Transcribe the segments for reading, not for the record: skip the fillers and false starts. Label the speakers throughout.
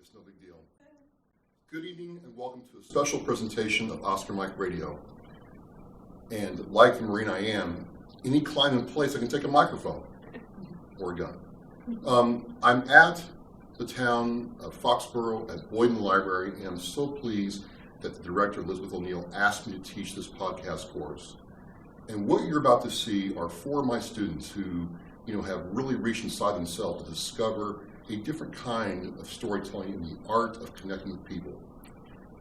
Speaker 1: It's no big deal. Good evening and welcome to a special presentation of Oscar Mike Radio. And like the Marine I am, any climb and place I can take a microphone or a gun. I'm at the town of Foxborough at Boyden Library, and I'm so pleased that the director, Elizabeth O'Neill, asked me to teach this podcast course. And what you're about to see are four of my students who, have really reached inside themselves to discover a different kind of storytelling in the art of connecting with people.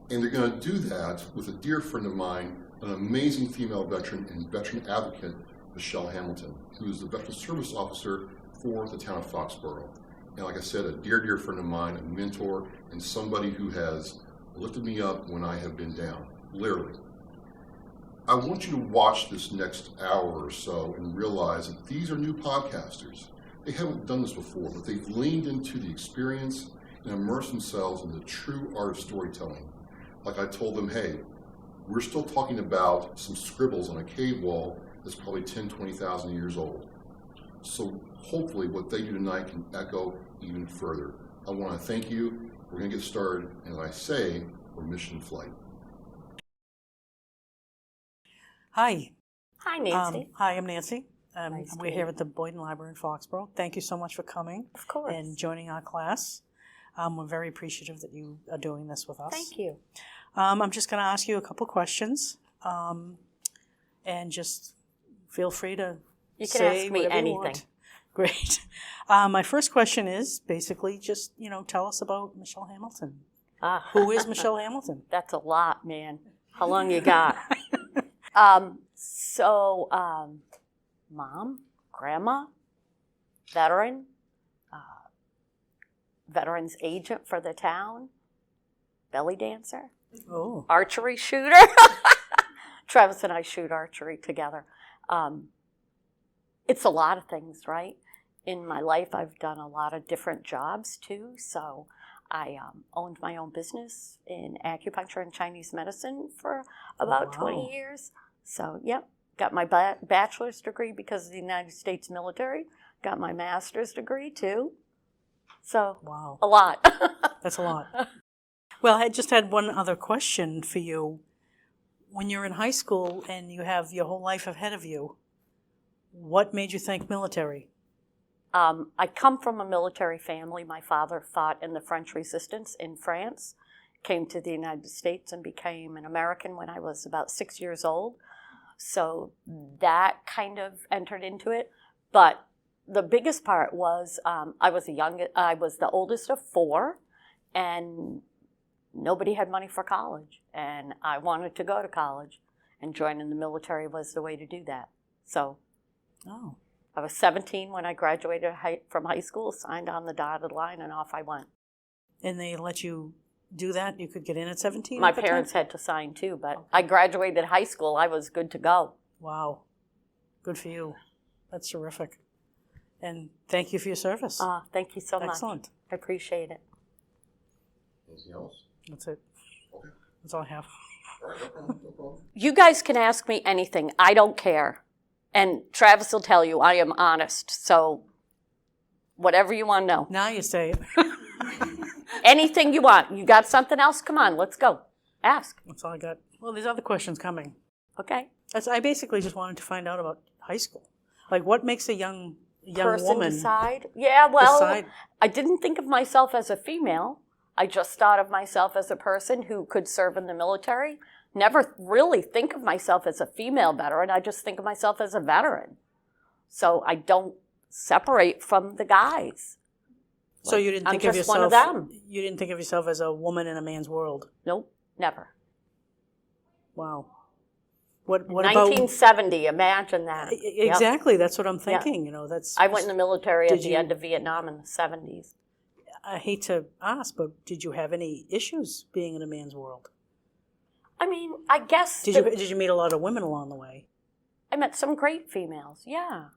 Speaker 1: And they're going to do that with a dear friend of mine, an amazing female veteran and veteran advocate, Michelle Hamilton, who is the Veteran Service Officer for the town of Foxborough. And like I said, a dear, dear friend of mine, a mentor, and somebody who has lifted me up when I have been down, literally. I want you to watch this next hour or so and realize that these are new podcasters. They haven't done this before, but they've leaned into the experience and immersed themselves in the true art of storytelling. Like I told them, hey, we're still talking about some scribbles on a cave wall that's probably 10, 20,000 years old. So hopefully what they do tonight can echo even further. I want to thank you. We're going to get started, and as I say, we're mission flight.
Speaker 2: Hi.
Speaker 3: Hi, Nancy.
Speaker 2: Hi, I'm Nancy.
Speaker 3: Nice
Speaker 2: we're here at the Boyden Library in Foxborough. Thank you so much for coming.
Speaker 3: Of course.
Speaker 2: And joining our class. We're very appreciative that you are doing this with us.
Speaker 3: Thank you.
Speaker 2: I'm just going to ask you a couple questions, and just feel free to say
Speaker 3: ask me
Speaker 2: whatever you
Speaker 3: anything.
Speaker 2: want. Great. My first question is basically just, tell us about Michelle Hamilton. Who is Michelle Hamilton?
Speaker 3: That's a lot, man. How long you got? Mom, grandma, veteran, veterans agent for the town, belly dancer, archery shooter. Travis and I shoot archery together. It's a lot of things, right? In my life, I've done a lot of different jobs too. So I owned my own business in acupuncture and Chinese medicine for about 20 years. So, yep, got my bachelor's degree because of the United States military. Got my master's degree too. So, a lot.
Speaker 2: That's a lot. Well, I just had one other question for you. When you're in high school and you have your whole life ahead of you, what made you think military?
Speaker 3: I come from a military family. My father fought in the French Resistance in France, came to the United States and became an American when I was about 6 years old. So that kind of entered into it. But the biggest part was I was the oldest of four, and nobody had money for college. And I wanted to go to college, and joining the military was the way to do that. So I was 17 when I graduated from high school, signed on the dotted line, and off I went.
Speaker 2: And they let you do that? You could get in at 17?
Speaker 3: My parents had to sign too, but I graduated high school. I was good to go.
Speaker 2: Wow. Good for you. That's terrific. And thank you for your service.
Speaker 3: Thank you so much.
Speaker 2: Excellent.
Speaker 3: I appreciate it.
Speaker 1: Anything else?
Speaker 2: That's it.
Speaker 1: Okay.
Speaker 2: That's all I have.
Speaker 1: All right, no problem.
Speaker 3: You guys can ask me anything. I don't care. And Travis will tell you I am honest. So whatever you want to know.
Speaker 2: Now you say it.
Speaker 3: Anything you want. You got something else? Come on, let's go. Ask.
Speaker 2: That's all I got. Well, there's other questions coming.
Speaker 3: Okay.
Speaker 2: I basically just wanted to find out about high school. Like, what makes a young
Speaker 3: person
Speaker 2: woman
Speaker 3: decide? Yeah, well,
Speaker 2: decide?
Speaker 3: I didn't think of myself as a female. I just thought of myself as a person who could serve in the military. Never really think of myself as a female veteran. I just think of myself as a veteran. So I don't separate from the guys.
Speaker 2: So you didn't think
Speaker 3: I'm
Speaker 2: of
Speaker 3: just
Speaker 2: yourself.
Speaker 3: one of them.
Speaker 2: You didn't think of yourself as a woman in a man's world.
Speaker 3: Nope, never.
Speaker 2: Wow. What
Speaker 3: 1970? Imagine that.
Speaker 2: Exactly. Yep. That's what I'm thinking.
Speaker 3: Yep.
Speaker 2: That's.
Speaker 3: I went in the military at the end of Vietnam in the 70s.
Speaker 2: I hate to ask, but did you have any issues being in a man's world?
Speaker 3: I mean, I guess.
Speaker 2: Did you meet a lot of women along the way?
Speaker 3: I met some great females. Yeah.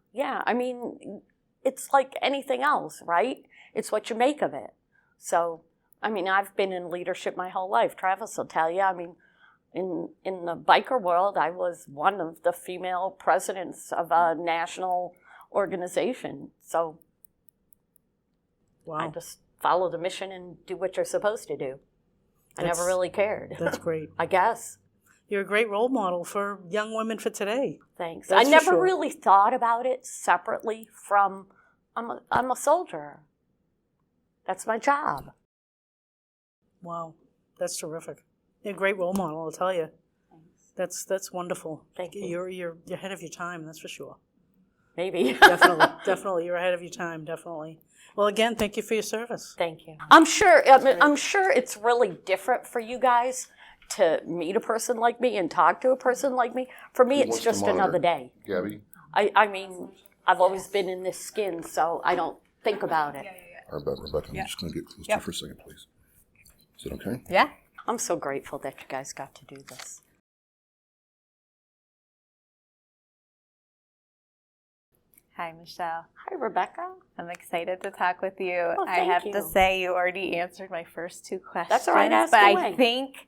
Speaker 3: I mean, it's like anything else, right? It's what you make of it. So, I mean, I've been in leadership my whole life. Travis will tell you. I mean, in the biker world, I was one of the female presidents of a national organization. So,
Speaker 2: wow.
Speaker 3: I just follow the mission and do what you're supposed to do. I never
Speaker 2: That's-
Speaker 3: really cared.
Speaker 2: That's great.
Speaker 3: I guess.
Speaker 2: You're a great role model for young women for today.
Speaker 3: Thanks.
Speaker 2: That's
Speaker 3: I
Speaker 2: for
Speaker 3: never
Speaker 2: sure.
Speaker 3: really thought about it separately from I'm a soldier. That's my job.
Speaker 2: Wow, that's terrific. You're a great role model, I'll tell you. That's wonderful.
Speaker 3: Thank you.
Speaker 2: You're ahead of your time, that's for sure.
Speaker 3: Maybe.
Speaker 2: Definitely, you're ahead of your time, definitely. Well, again, thank you for your service.
Speaker 3: Thank you. I'm sure it's really different for you guys to meet a person like me and talk to a person like me. For me,
Speaker 1: Who
Speaker 3: it's
Speaker 1: wants to
Speaker 3: just
Speaker 1: monitor?
Speaker 3: another day.
Speaker 1: Gabby?
Speaker 3: I mean, I've always been in this skin, so I don't think about it.
Speaker 1: How about Rebecca? I'm just going to get close to you for a second, please. Is it okay?
Speaker 4: Yeah.
Speaker 3: I'm so grateful that you guys got to do this.
Speaker 4: Hi, Michelle.
Speaker 3: Hi, Rebecca.
Speaker 4: I'm excited to talk with you.
Speaker 3: Oh,
Speaker 4: I
Speaker 3: thank
Speaker 4: have
Speaker 3: you.
Speaker 4: to say you already answered my first two questions.
Speaker 3: That's all right, ask
Speaker 4: but
Speaker 3: away.
Speaker 4: I think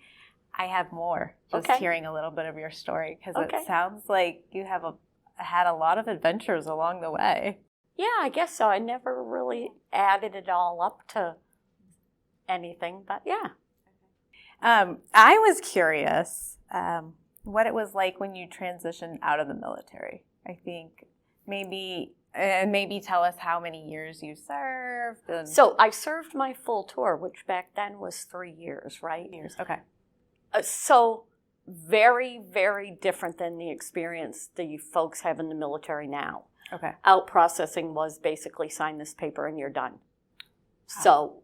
Speaker 4: I have more just
Speaker 3: Okay.
Speaker 4: hearing a little bit of your story because
Speaker 3: Okay.
Speaker 4: it sounds like you have had a lot of adventures along the way.
Speaker 3: Yeah, I guess so. I never really added it all up to anything, but yeah.
Speaker 4: I was curious what it was like when you transitioned out of the military. I think maybe tell us how many years you served. And
Speaker 3: So I served my full tour, which back then was 3 years, right?
Speaker 4: years. Okay.
Speaker 3: So very, very different than the experience that you folks have in the military now.
Speaker 4: Okay.
Speaker 3: Out processing was basically sign this paper and you're done. So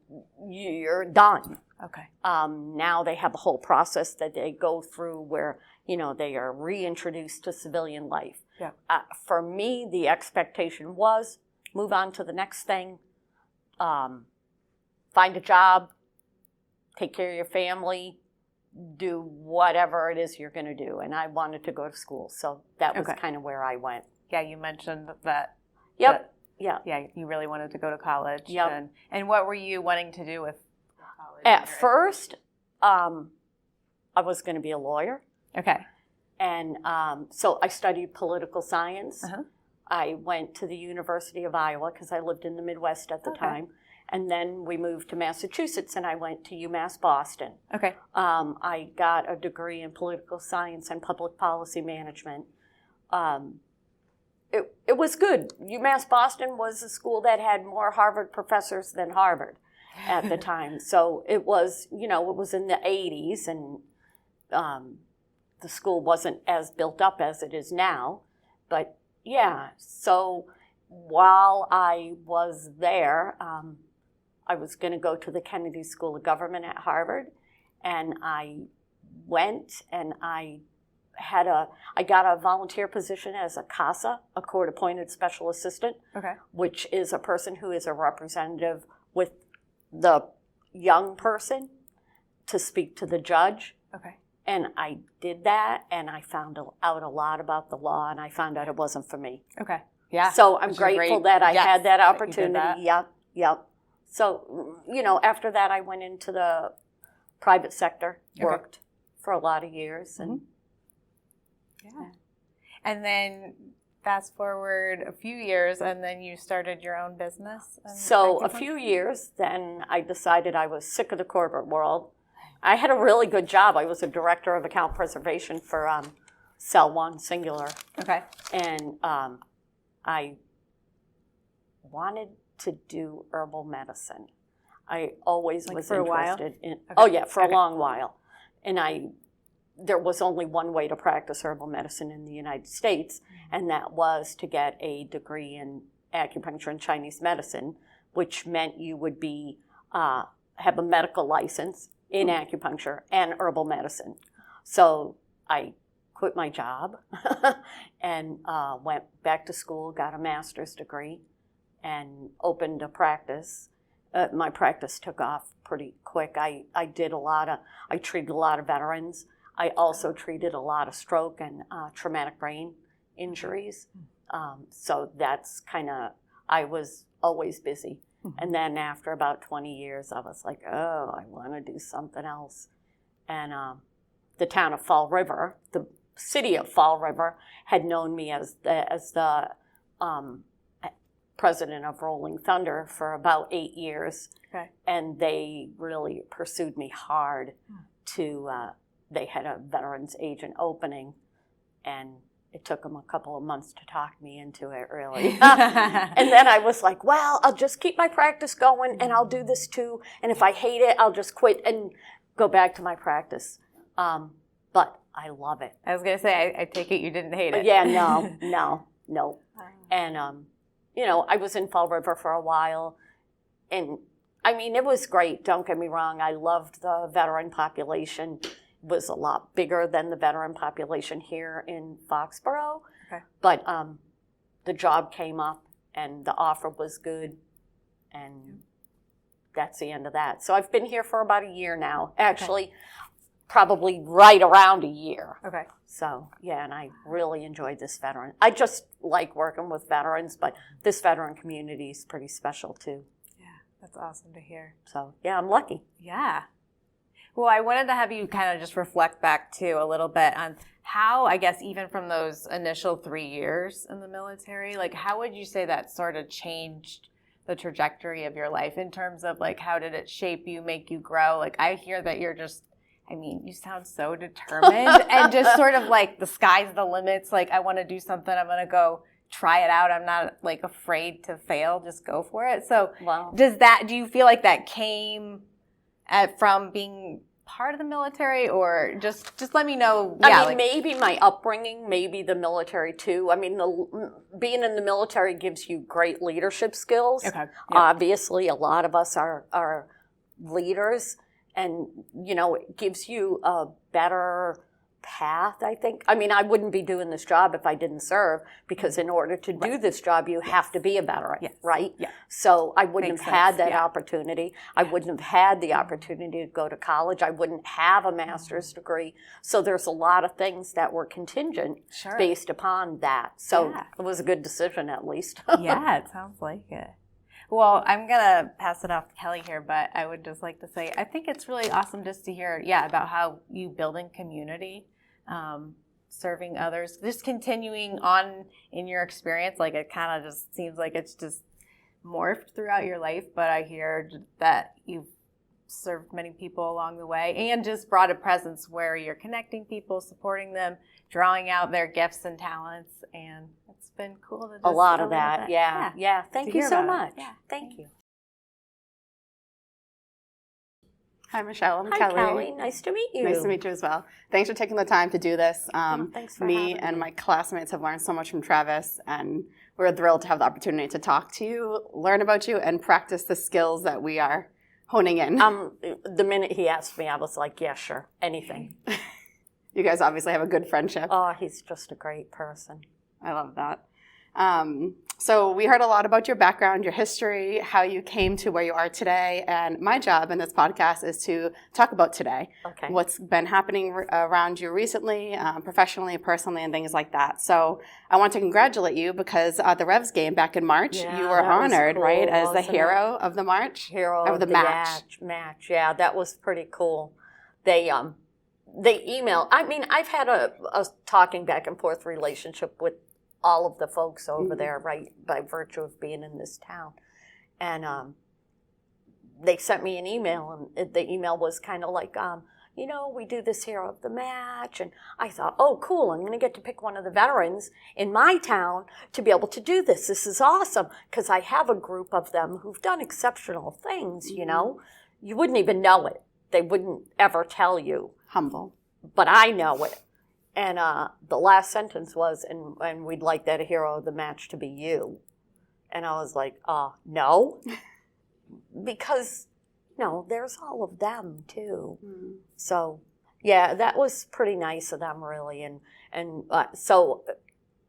Speaker 3: you're done.
Speaker 4: Okay.
Speaker 3: Now they have a whole process that they go through where, they are reintroduced to civilian life.
Speaker 4: Yeah.
Speaker 3: For me, the expectation was move on to the next thing, find a job, take care of your family, do whatever it is you're going to do. And I wanted to go to school. So that was
Speaker 4: Okay.
Speaker 3: kind of where I went.
Speaker 4: Yeah, you mentioned that.
Speaker 3: Yep. Yeah.
Speaker 4: Yeah, you really wanted to go to college.
Speaker 3: Yep.
Speaker 4: And what were you wanting to do with college?
Speaker 3: At first, I was going to be a lawyer.
Speaker 4: Okay.
Speaker 3: And so I studied political science.
Speaker 4: Uh-huh.
Speaker 3: I went to the University of Iowa because I lived in the Midwest at the
Speaker 4: Okay.
Speaker 3: time. And then we moved to Massachusetts and I went to UMass Boston.
Speaker 4: Okay.
Speaker 3: I got a degree in political science and public policy management. It was good. UMass Boston was a school that had more Harvard professors than Harvard at the time. So it was, it was in the 80s and the school wasn't as built up as it is now. But yeah, so while I was there, I was going to go to the Kennedy School of Government at Harvard, and I went and I got a volunteer position as a CASA, a court-appointed special assistant,
Speaker 4: Okay.
Speaker 3: which is a person who is a representative with the young person to speak to the judge.
Speaker 4: Okay.
Speaker 3: And I did that, and I found out a lot about the law, and I found out it wasn't for me.
Speaker 4: Okay. Yeah.
Speaker 3: So I'm
Speaker 4: Which is
Speaker 3: grateful
Speaker 4: great.
Speaker 3: that I
Speaker 4: Yes,
Speaker 3: had that
Speaker 4: that you did
Speaker 3: opportunity.
Speaker 4: that.
Speaker 3: Yep. So, after that, I went into the private sector,
Speaker 4: Okay.
Speaker 3: worked for a lot of years. And
Speaker 4: Yeah. And then fast forward a few years, and then you started your own business.
Speaker 3: so a few years, then I decided I was sick of the corporate world. I had a really good job. I was a director of account preservation for Cell One Singular.
Speaker 4: Okay.
Speaker 3: And I wanted to do herbal medicine. I always
Speaker 4: Like
Speaker 3: was
Speaker 4: for a while?
Speaker 3: interested in.
Speaker 4: Okay.
Speaker 3: Oh yeah, for
Speaker 4: Okay.
Speaker 3: a long while. And there was only one way to practice herbal medicine in the United States, and that was to get a degree in acupuncture and Chinese medicine, which meant you would be have a medical license in acupuncture and herbal medicine. So I quit my job and went back to school, got a master's degree, and opened a practice. My practice took off pretty quick. I treated a lot of veterans. I also treated a lot of stroke and traumatic brain injuries. So that's I was always busy.
Speaker 4: Mm-hmm.
Speaker 3: And then after about 20 years, I was like, oh, I want to do something else. And the town of Fall River, the city of Fall River, had known me as the president of Rolling Thunder for about 8 years.
Speaker 4: Okay.
Speaker 3: And they really pursued me hard to, they had a veterans agent opening, and it took them a couple of months to talk me into it, really. And then I was like, well, I'll just keep my practice going, and I'll do this too. And if I hate it, I'll just quit and go back to my practice. But I love it.
Speaker 4: I was going to say, I take it you didn't hate it.
Speaker 3: Yeah, no. And, you know, I was in Fall River for a while, and I mean, it was great. Don't get me wrong. I loved the veteran population. It was a lot bigger than the veteran population here in Foxborough.
Speaker 4: Okay.
Speaker 3: But the job came up, and the offer was good, and that's the end of that. So I've been here for about a year now. Actually, probably right around a year.
Speaker 4: Okay.
Speaker 3: So, yeah, and I really enjoyed this veteran. I just like working with veterans, but this veteran community is pretty special too.
Speaker 4: Yeah, that's awesome to hear.
Speaker 3: So, yeah, I'm lucky.
Speaker 4: Yeah. Well, I wanted to have you kind of just reflect back too a little bit on how, I guess, even from those initial 3 years in the military, like how would you say that sort of changed the trajectory of your life in terms of like how did it shape you, make you grow? Like I hear that you're just, I mean, you sound so determined and just sort of like the sky's the limits. Like I want to do something. I'm going to go try it out. I'm not like afraid to fail. Just go for it. So
Speaker 3: Wow.
Speaker 4: do you feel like that came from being part of the military, or just let me know?
Speaker 3: I mean, maybe my upbringing, maybe the military too. I mean, being in the military gives you great leadership skills.
Speaker 4: Okay. Yep.
Speaker 3: Obviously, a lot of us are leaders. And, you know, it gives you a better path, I think. I mean, I wouldn't be doing this job if I didn't serve, because in order to do this job, you have to be a veteran, right?
Speaker 4: Yeah.
Speaker 3: So I wouldn't
Speaker 4: Makes
Speaker 3: have had
Speaker 4: sense.
Speaker 3: that opportunity. I wouldn't have had the opportunity to go to college. I wouldn't have a master's degree. So there's a lot of things that were contingent
Speaker 4: Sure.
Speaker 3: based upon that. So
Speaker 4: Yeah.
Speaker 3: it was a good decision, at least.
Speaker 4: Yeah, it sounds like it. Well, I'm going to pass it off to Kelly here, but I would just like to say, I think it's really awesome just to hear, about how you building community, serving others, just continuing on in your experience. Like it kind of just seems like it's just morphed throughout your life, but I hear that you've served many people along the way and just brought a presence where you're connecting people, supporting them, drawing out their gifts and talents, and it's been cool to just
Speaker 3: A lot of
Speaker 4: a little
Speaker 3: that,
Speaker 4: bit.
Speaker 3: yeah. Thank
Speaker 4: To
Speaker 3: you
Speaker 4: hear
Speaker 3: so
Speaker 4: about
Speaker 3: much.
Speaker 4: it. Yeah.
Speaker 3: Thank you.
Speaker 5: Hi, Michelle. I'm
Speaker 3: Hi, Kelly. Nice to meet you.
Speaker 5: Nice to meet you as well. Thanks for taking the time to do this.
Speaker 3: Thanks for
Speaker 5: Me
Speaker 3: having
Speaker 5: and
Speaker 3: me.
Speaker 5: my classmates have learned so much from Travis, and we're thrilled to have the opportunity to talk to you, learn about you, and practice the skills that we are honing in.
Speaker 3: The minute he asked me, I was like, yeah, sure, anything.
Speaker 5: You guys obviously have a good friendship.
Speaker 3: Oh, he's just a great person.
Speaker 5: I love that. So we heard a lot about your background, your history, how you came to where you are today, and my job in this podcast is to talk about today.
Speaker 3: Okay.
Speaker 5: What's been happening around you recently, professionally, personally, and things like that. So I want to congratulate you because the Revs game back in March,
Speaker 3: Yeah,
Speaker 5: you were
Speaker 3: that was
Speaker 5: honored,
Speaker 3: cool,
Speaker 5: right, as the
Speaker 3: wasn't it?
Speaker 5: hero of the March?
Speaker 3: Hero
Speaker 5: of the match.
Speaker 3: Match, yeah, that was pretty cool. They email. I mean, I've had a talking back and forth relationship with all of the folks over there, right, by virtue of being in this town. And they sent me an email, and the email was kind of like, you know, we do this hero of the match. And I thought, oh, cool, I'm going to get to pick one of the veterans in my town to be able to do this. This is awesome, because I have a group of them who've done exceptional things, you know. You wouldn't even know it. They wouldn't ever tell you.
Speaker 5: Humble.
Speaker 3: But I know it. And the last sentence was, and we'd like that hero of the match to be you. And I was like, no. Because, no, there's all of them, too.
Speaker 5: Mm.
Speaker 3: So, yeah, that was pretty nice of them, really. And so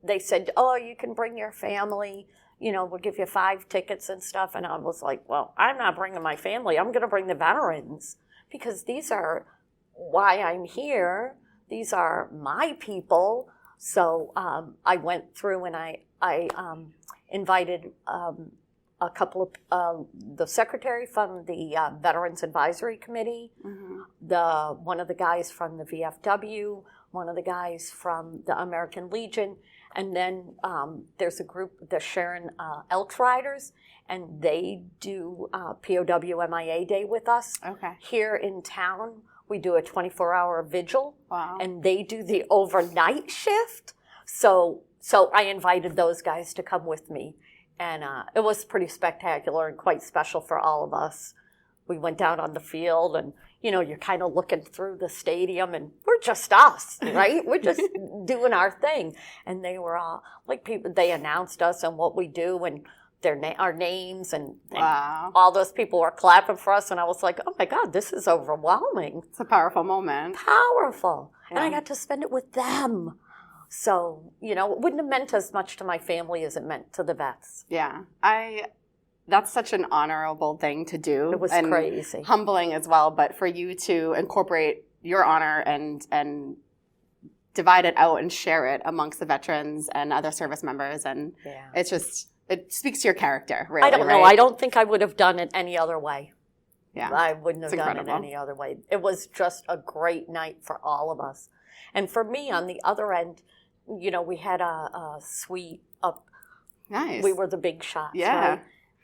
Speaker 3: they said, oh, you can bring your family. You know, we'll give you 5 tickets and stuff. And I was like, well, I'm not bringing my family. I'm going to bring the veterans. Because these are why I'm here. These are my people. So I went through and I invited a couple of the secretary from the Veterans Advisory Committee,
Speaker 5: Mm-hmm.
Speaker 3: one of the guys from the VFW, one of the guys from the American Legion, and then there's a group, the Sharon Elks Riders, and they do POW MIA Day with us.
Speaker 5: Okay.
Speaker 3: Here in town, we do a 24-hour vigil,
Speaker 5: Wow.
Speaker 3: and they do the overnight shift. So I invited those guys to come with me, and it was pretty spectacular and quite special for all of us. We went down on the field, and you're kind of looking through the stadium, and we're just us, right? We're just doing our thing. And they were all like people. They announced us and what we do, and our names, and
Speaker 5: Wow.
Speaker 3: all those people were clapping for us. And I was like, oh my God, this is overwhelming.
Speaker 5: It's a powerful moment.
Speaker 3: Powerful. And I
Speaker 5: Yeah.
Speaker 3: got to spend it with them. So, it wouldn't have meant as much to my family as it meant to the vets.
Speaker 5: Yeah. That's such an honorable thing to do.
Speaker 3: It was
Speaker 5: and
Speaker 3: crazy.
Speaker 5: humbling as well, but for you to incorporate your honor and divide it out and share it amongst the veterans and other service members, and
Speaker 3: Yeah.
Speaker 5: it speaks to your character, really.
Speaker 3: I don't know.
Speaker 5: right?
Speaker 3: I don't think I would have done it any other way.
Speaker 5: Yeah.
Speaker 3: I wouldn't have
Speaker 5: It's
Speaker 3: done it
Speaker 5: incredible.
Speaker 3: any other way. It was just a great night for all of us. And for me, on the other end, we had a suite up.
Speaker 5: Nice.
Speaker 3: We were the big shots,
Speaker 5: Yeah.
Speaker 3: right?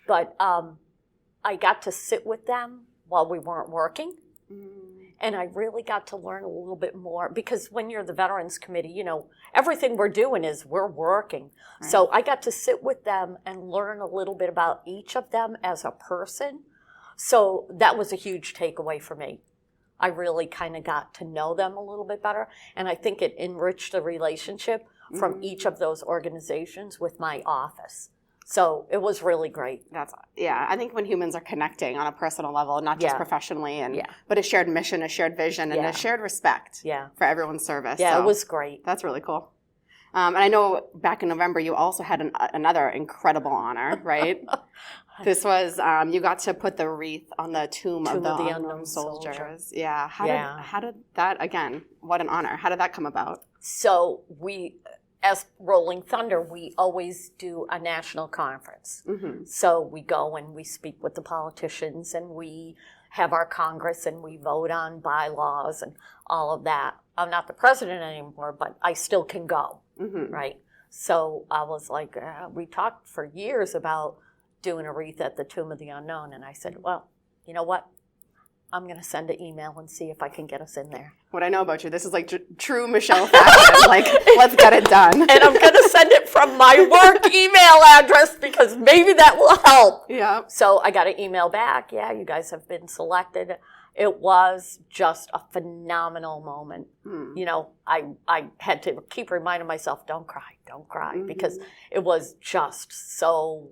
Speaker 3: But I got to sit with them while we weren't working.
Speaker 5: Mm.
Speaker 3: And I really got to learn a little bit more, because when you're the Veterans Committee, everything we're doing is we're working.
Speaker 5: Right.
Speaker 3: So I got to sit with them and learn a little bit about each of them as a person. So that was a huge takeaway for me. I really kind of got to know them a little bit better. And I think it enriched the relationship from each of those organizations with my office. So it was really great.
Speaker 5: I think when humans are connecting on a personal level, not just
Speaker 3: Yeah.
Speaker 5: professionally, but a shared mission, a shared vision, and
Speaker 3: Yeah.
Speaker 5: a shared respect
Speaker 3: Yeah.
Speaker 5: for everyone's service.
Speaker 3: Yeah,
Speaker 5: So
Speaker 3: it was great.
Speaker 5: that's really cool. And I know back in November you also had another incredible honor, right? This was you got to put the wreath on the tomb of the unknown soldiers. Yeah. How did that, again, what an honor. How did that come about?
Speaker 3: So as Rolling Thunder, we always do a national conference.
Speaker 5: Mm-hmm.
Speaker 3: So we go and we speak with the politicians, and we have our Congress, and we vote on bylaws and all of that. I'm not the president anymore, but I still can go,
Speaker 5: Mm-hmm.
Speaker 3: right? So I was like, we talked for years about doing a wreath at the Tomb of the Unknown, and I said, well, you know what? I'm going to send an email and see if I can get us in there.
Speaker 5: What I know about you, this is like true Michelle fashion. Like, let's get it done.
Speaker 3: And I'm going to send it from my work email address, because maybe that will help.
Speaker 5: Yeah.
Speaker 3: So I got an email back. Yeah, you guys have been selected. It was just a phenomenal moment. I had to keep reminding myself, don't cry, because it was just so,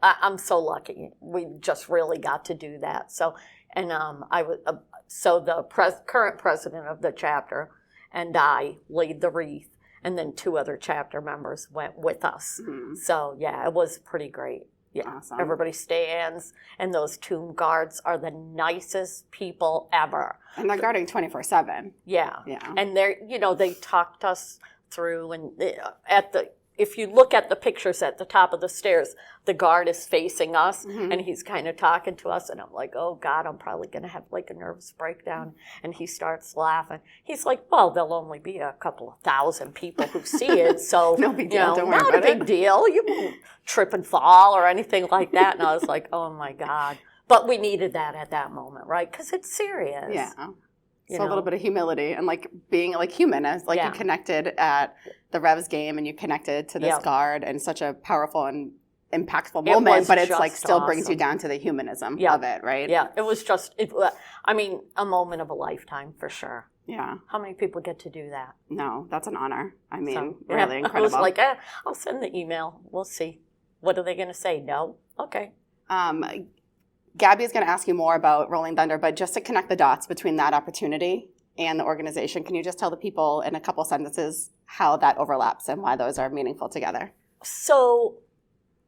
Speaker 3: I'm so lucky. We just really got to do that. So, and I was, so the current president of the chapter and I laid the wreath, and then 2 other chapter members went with us.
Speaker 5: Mm-hmm.
Speaker 3: So yeah, it was pretty great. Yeah,
Speaker 5: Awesome.
Speaker 3: Everybody stands, and those tomb guards are the nicest people ever.
Speaker 5: And they're guarding 24/7.
Speaker 3: Yeah,
Speaker 5: Yeah.
Speaker 3: and they talked us through, and if you look at the pictures at the top of the stairs, the guard is facing us, and he's kind of talking to us, and I'm like, oh God, I'm probably going to have like a nervous breakdown. And he starts laughing. He's like, well, there'll only be a couple of thousand people who see it, so
Speaker 5: No big deal. Don't worry
Speaker 3: not
Speaker 5: about
Speaker 3: a big deal. You won't trip and fall or anything like that. And I was like, oh my God. But we needed that at that moment, right? Because it's serious.
Speaker 5: Yeah.
Speaker 3: You
Speaker 5: So a little
Speaker 3: know?
Speaker 5: bit of humility and like being like human, as like
Speaker 3: Yeah.
Speaker 5: you connected at the Revs game and you connected to this
Speaker 3: Yeah.
Speaker 5: guard in such a powerful and impactful
Speaker 3: It
Speaker 5: moment,
Speaker 3: was
Speaker 5: but it's
Speaker 3: just
Speaker 5: like still brings you
Speaker 3: awesome.
Speaker 5: down to the humanism
Speaker 3: Yeah.
Speaker 5: of it, right?
Speaker 3: Yeah, it was just, a moment of a lifetime for sure.
Speaker 5: Yeah.
Speaker 3: How many people get to do that?
Speaker 5: No, that's an honor. I mean,
Speaker 3: So,
Speaker 5: really
Speaker 3: I
Speaker 5: incredible.
Speaker 3: was like, I'll send the email. We'll see. What are they going to say? No? Okay.
Speaker 5: Gabby is going to ask you more about Rolling Thunder, but just to connect the dots between that opportunity and the organization, can you just tell the people in a couple sentences how that overlaps and why those are meaningful together?
Speaker 3: So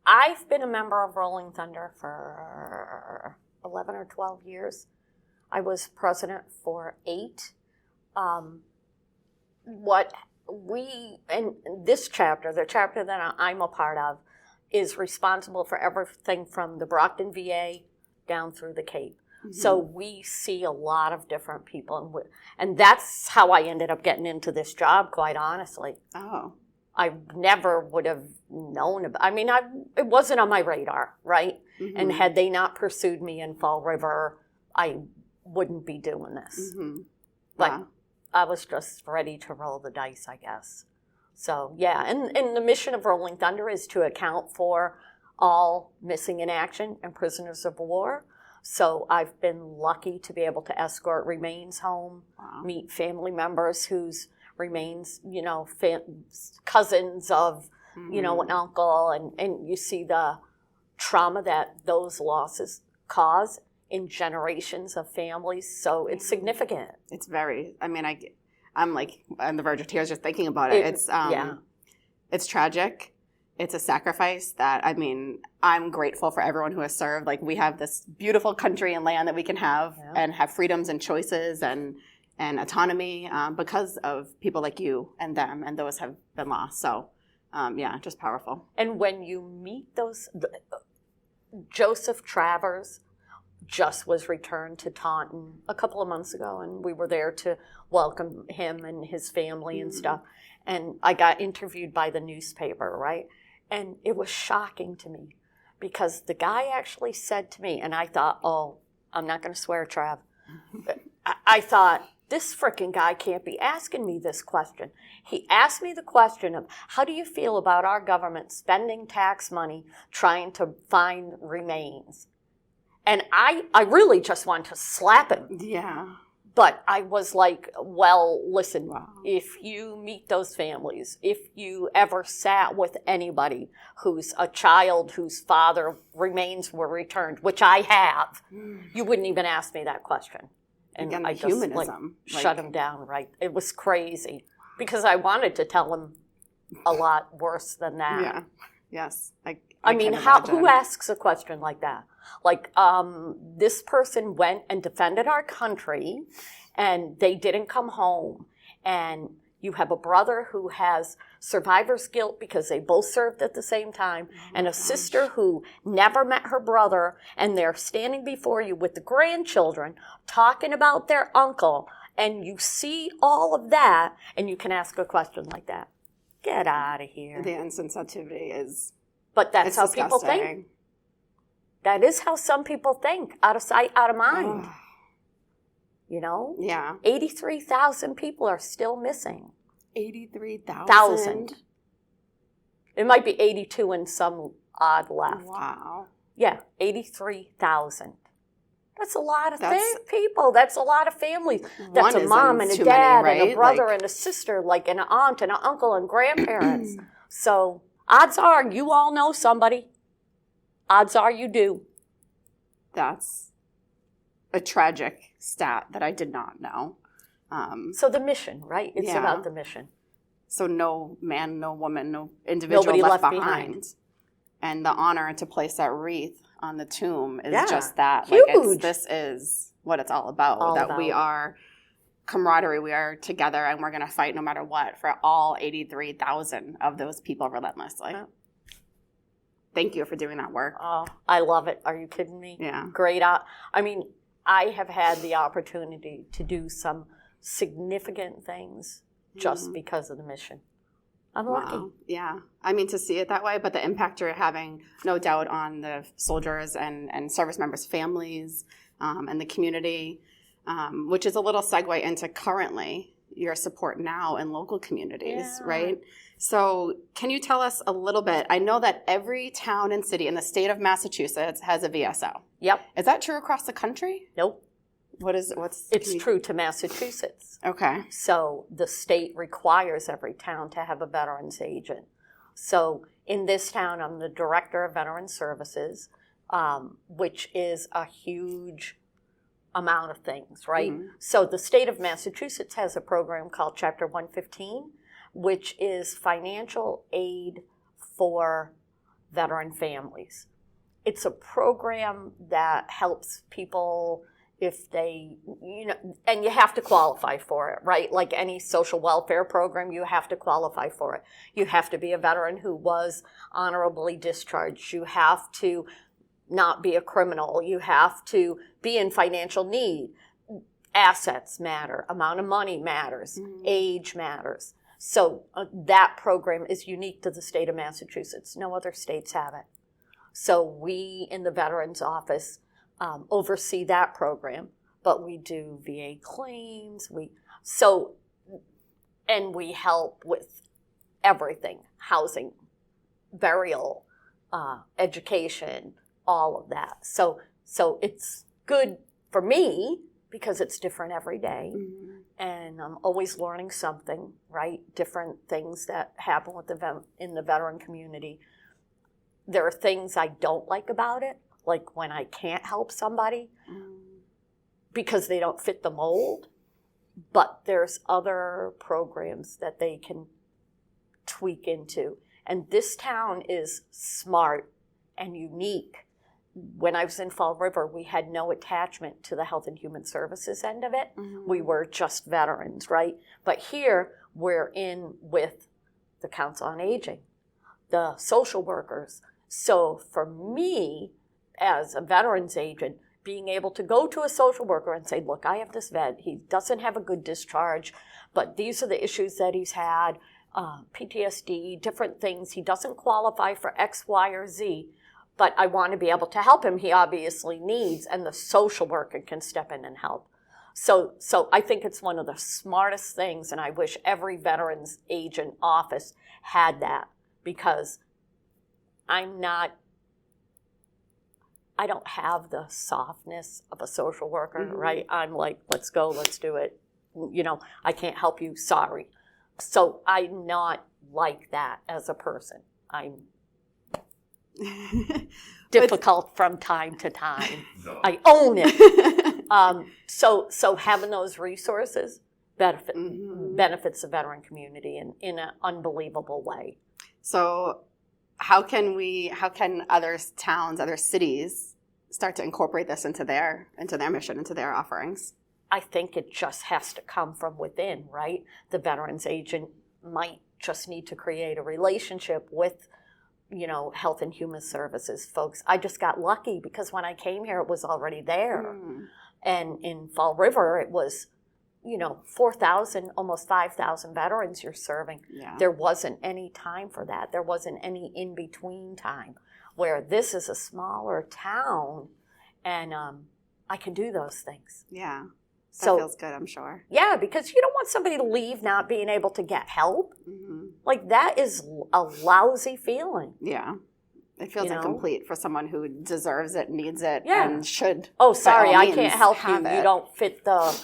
Speaker 3: I've been a member of Rolling Thunder for 11 or 12 years. I was president for 8. And this chapter, the chapter that I'm a part of, is responsible for everything from the Brockton VA down through the Cape. So we see a lot of different people. And that's how I ended up getting into this job, quite honestly.
Speaker 5: Oh.
Speaker 3: I never would have known about, I mean, it wasn't on my radar, right? And had they not pursued me in Fall River, I wouldn't be doing this. But I was just ready to roll the dice, I guess. So, yeah, and the mission of Rolling Thunder is to account for all missing in action and prisoners of war. So I've been lucky to be able to escort remains home, meet family members whose remains, you know, cousins of, you know, an uncle, and you see the trauma that those losses cause in generations of families. So it's significant.
Speaker 5: It's very, I mean, I'm like on the verge of tears just thinking about it. It's tragic. It's a sacrifice that, I mean, I'm grateful for everyone who has served. Like, we have this beautiful country and land that we can have and have freedoms and choices and autonomy because of people like you and them, and those have been lost. So, just powerful.
Speaker 3: And when you meet those, Joseph Travers just was returned to Taunton a couple of months ago, and we were there to welcome him and his family and stuff. And I got interviewed by the newspaper, right? And it was shocking to me because the guy actually said to me, and I thought, oh, I'm not going to swear, Trav. I thought, this frickin' guy can't be asking me this question. He asked me the question of, how do you feel about our government spending tax money trying to find remains? And I really just wanted to slap him.
Speaker 5: Yeah.
Speaker 3: But I was like, well, listen, if you meet those families, if you ever sat with anybody who's a child whose father remains were returned, which I have, you wouldn't even ask me that question. And
Speaker 5: again,
Speaker 3: I just
Speaker 5: humanism.
Speaker 3: Shut him down, right? It was crazy because I wanted to tell him a lot worse than that.
Speaker 5: Yeah. Yes.
Speaker 3: I mean, who asks a question like that? Like, this person went and defended our country, and they didn't come home. And you have a brother who has survivor's guilt because they both served at the same time, and a sister who never met her brother, and they're standing before you with the grandchildren talking about their uncle, and you see all of that, and you can ask a question like that. Get out of here.
Speaker 5: The insensitivity is...
Speaker 3: But that's how people think. That is how some people think. Out of sight, out of mind. You know?
Speaker 5: Yeah.
Speaker 3: 83,000 people are still missing.
Speaker 5: 83,000?
Speaker 3: It might be 82 and some odd left.
Speaker 5: Wow.
Speaker 3: Yeah, 83,000. That's a lot of people. That's a lot of families. That's a mom and a dad and a brother and a sister, like an aunt and an uncle and grandparents. So... odds are you all know somebody. Odds are you do.
Speaker 5: That's a tragic stat that I did not know.
Speaker 3: So the mission, right? It's about the mission.
Speaker 5: So no man, no woman, no individual left behind. And the honor to place that wreath on the tomb is just that.
Speaker 3: Huge.
Speaker 5: This is what it's all about. We are camaraderie, we are together, and we're going to fight no matter what for all 83,000 of those people relentlessly. Thank you for doing that work.
Speaker 3: Oh, I love it. Are you kidding me?
Speaker 5: Yeah.
Speaker 3: Great. I mean, I have had the opportunity to do some significant things just because of the mission. I'm lucky.
Speaker 5: Yeah. I mean, to see it that way, but the impact you're having, no doubt, on the soldiers and service members' families and the community, which is a little segue into currently your support now in local communities, right? So can you tell us a little bit? I know that every town and city in the state of Massachusetts has a VSO.
Speaker 3: Yep.
Speaker 5: Is that true across the country?
Speaker 3: Nope.
Speaker 5: It's
Speaker 3: true to Massachusetts.
Speaker 5: Okay.
Speaker 3: So the state requires every town to have a veterans agent. So in this town, I'm the director of veteran services, which is a huge amount of things, right? So the state of Massachusetts has a program called Chapter 115, which is financial aid for veteran families. It's a program that helps people if they, and you have to qualify for it, right? Like any social welfare program, you have to qualify for it. You have to be a veteran who was honorably discharged. You have to not be a criminal. You have to be in financial need. Assets matter. Amount of money matters. Age matters. So that program is unique to the state of Massachusetts. No other states have it. So we in the Veterans Office oversee that program, but we do VA claims. And we help with everything: housing, burial, education, all of that. So it's good for me because it's different every day. And I'm always learning something, right? Different things that happen with in the veteran community. There are things I don't like about it, like when I can't help somebody because they don't fit the mold. But there's other programs that they can tweak into. And this town is smart and unique. When I was in Fall River, we had no attachment to the Health and Human Services end of it. We were just veterans, right? But here, we're in with the Council on Aging, the social workers. So for me, as a veterans agent, being able to go to a social worker and say, look, I have this vet. He doesn't have a good discharge, but these are the issues that he's had, PTSD, different things. He doesn't qualify for X, Y, or Z, but I want to be able to help him. He obviously needs, and the social worker can step in and help. So I think it's one of the smartest things, and I wish every veterans agent office had that, because I don't have the softness of a social worker, right? I'm like, let's go, let's do it. I can't help you, sorry. So I'm not like that as a person. I'm difficult from time to time. No. I own it. So having those resources benefits the veteran community in an unbelievable way.
Speaker 5: So how can other towns, other cities start to incorporate this into their mission, into their offerings?
Speaker 3: I think it just has to come from within, right? The veterans agent might just need to create a relationship with, Health and Human Services folks. I just got lucky because when I came here, it was already there. And in Fall River, it was, 4,000, almost 5,000 veterans you're serving. Yeah. There wasn't any time for that. There wasn't any in-between time, where this is a smaller town, and I can do those things.
Speaker 5: Yeah. That feels good, I'm sure.
Speaker 3: Yeah, because you don't want somebody to leave not being able to get help. Like, that is a lousy feeling.
Speaker 5: Yeah. It feels incomplete for someone who deserves it, needs it, and should.
Speaker 3: Oh, sorry, I can't help you. You don't fit the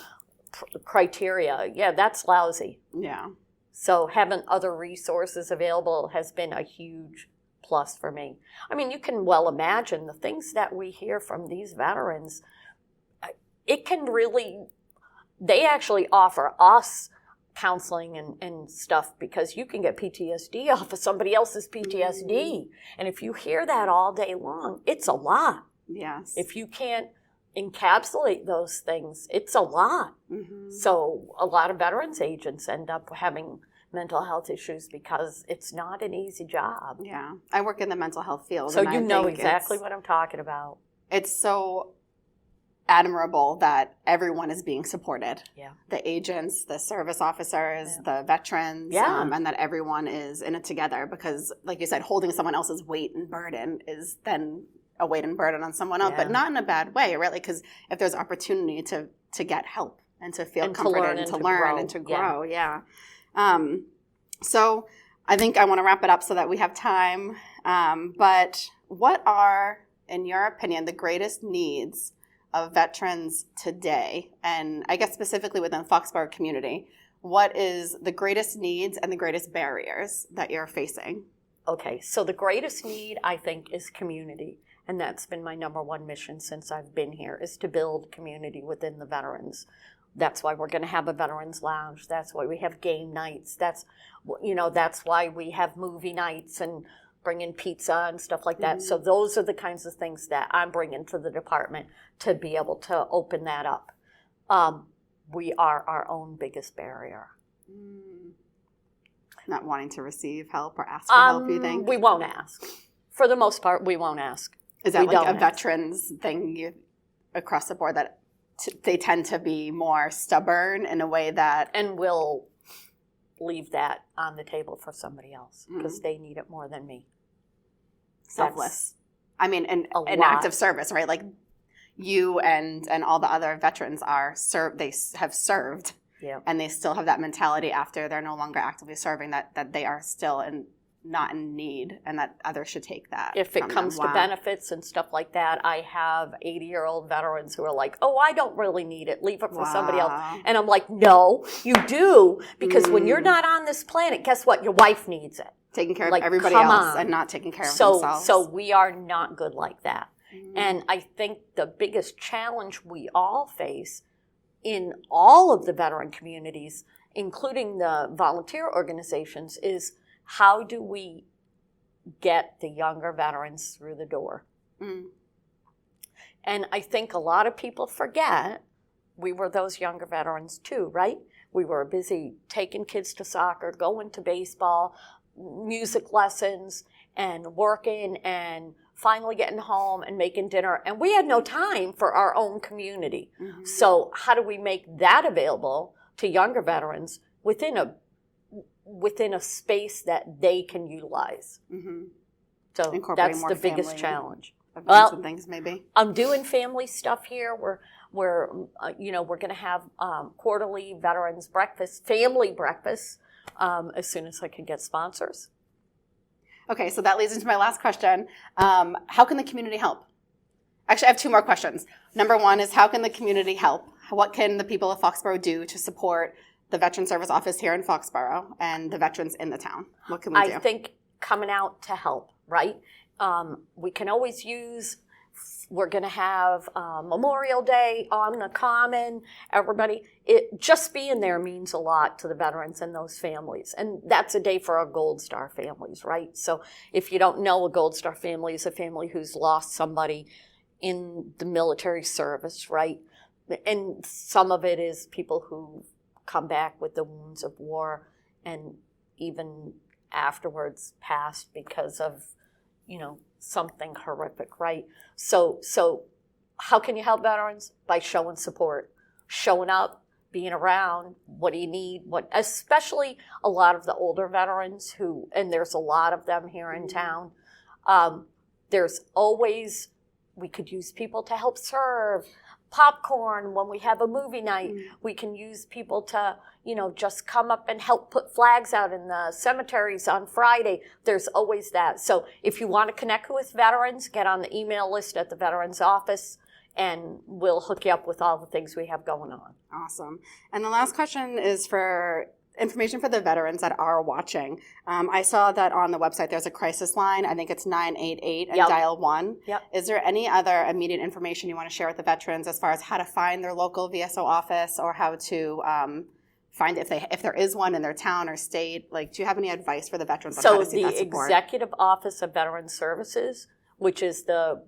Speaker 3: criteria. Yeah, that's lousy.
Speaker 5: Yeah.
Speaker 3: So having other resources available has been a huge plus for me. I mean, you can well imagine the things that we hear from these veterans. It can really... They actually offer us counseling and stuff because you can get PTSD off of somebody else's PTSD. And if you hear that all day long, it's a lot.
Speaker 5: Yes.
Speaker 3: If you can't encapsulate those things, it's a lot. So a lot of veterans agents end up having mental health issues because it's not an easy job.
Speaker 5: Yeah. I work in the mental health field.
Speaker 3: So you know exactly what I'm talking about.
Speaker 5: It's so admirable that everyone is being supported.
Speaker 3: Yeah.
Speaker 5: The agents, the service officers, the veterans, and that everyone is in it together, because, like you said, holding someone else's weight and burden is then a weight and burden on someone else, but not in a bad way, really, because if there's opportunity to get help and to feel comforted and to learn and to grow. So I think I want to wrap it up so that we have time. But what are, in your opinion, the greatest needs of veterans today? And I guess specifically within the Foxborough community, what is the greatest needs and the greatest barriers that you're facing?
Speaker 3: Okay, so the greatest need, I think, is community. And that's been my number one mission since I've been here, is to build community within the veterans. That's why we're going to have a veterans lounge. That's why we have game nights. That's why we have movie nights and bring in pizza and stuff like that. So those are the kinds of things that I'm bringing to the department to be able to open that up. We are our own biggest barrier.
Speaker 5: Not wanting to receive help or ask for help, you think?
Speaker 3: We won't ask. For the most part, we won't ask.
Speaker 5: Is that
Speaker 3: We
Speaker 5: like a
Speaker 3: don't.
Speaker 5: veterans thing across the board that they tend to be more stubborn in a way that...
Speaker 3: And we'll leave that on the table for somebody else because they need it more than me.
Speaker 5: Selfless. I mean, an
Speaker 3: lot.
Speaker 5: act of service, right? Like you and all the other veterans they have served.
Speaker 3: Yeah.
Speaker 5: And they still have that mentality after they're no longer actively serving that they are still not in need and that others should take that.
Speaker 3: If it comes to benefits and stuff like that, I have 80-year-old veterans who are like, oh, I don't really need it. Leave it for somebody else. And I'm like, no, you do. Because when you're not on this planet, guess what? Your wife needs it.
Speaker 5: Taking care of
Speaker 3: Like,
Speaker 5: everybody
Speaker 3: come
Speaker 5: else
Speaker 3: on.
Speaker 5: and not taking care of themselves.
Speaker 3: So we are not good like that. And I think the biggest challenge we all face in all of the veteran communities, including the volunteer organizations, is how do we get the younger veterans through the door? And I think a lot of people forget we were those younger veterans too, right? We were busy taking kids to soccer, going to baseball, music lessons, and working, and finally getting home and making dinner. And we had no time for our own community. So how do we make that available to younger veterans within a space that they can utilize? So that's the biggest challenge.
Speaker 5: Events and things, maybe.
Speaker 3: I'm doing family stuff here. We're going to have quarterly veterans breakfast, family breakfast, as soon as I can get sponsors.
Speaker 5: Okay, so that leads into my last question. How can the community help? Actually, I have two more questions. Number one is, how can the community help? What can the people of Foxborough do to support the Veteran Service Office here in Foxborough and the veterans in the town? What can we do?
Speaker 3: I think coming out to help, right? We can always we're going to have Memorial Day on the Common, everybody. Just being there means a lot to the veterans and those families. And that's a day for our Gold Star families, right? So if you don't know, a Gold Star family is a family who's lost somebody in the military service, right? And some of it is people who come back with the wounds of war and even afterwards passed because of, something horrific, right? So how can you help veterans? By showing support, showing up, being around. What do you need? Especially a lot of the older veterans and there's a lot of them here in town. There's always, we could use people to help serve. Popcorn when we have a movie night. We can use people to, just come up and help put flags out in the cemeteries on Friday. There's always that. So if you want to connect with veterans, get on the email list at the Veterans Office, and we'll hook you up with all the things we have going on.
Speaker 5: Awesome. And the last question is for information for the veterans that are watching. I saw that on the website there's a crisis line. I think it's 988 and dial 1.
Speaker 3: Yep.
Speaker 5: Is there any other immediate information you want to share with the veterans as far as how to find their local VSO office or how to find if there is one in their town or state? Like, do you have any advice for the veterans on how to see that support?
Speaker 3: The Executive Office of Veteran Services, which is the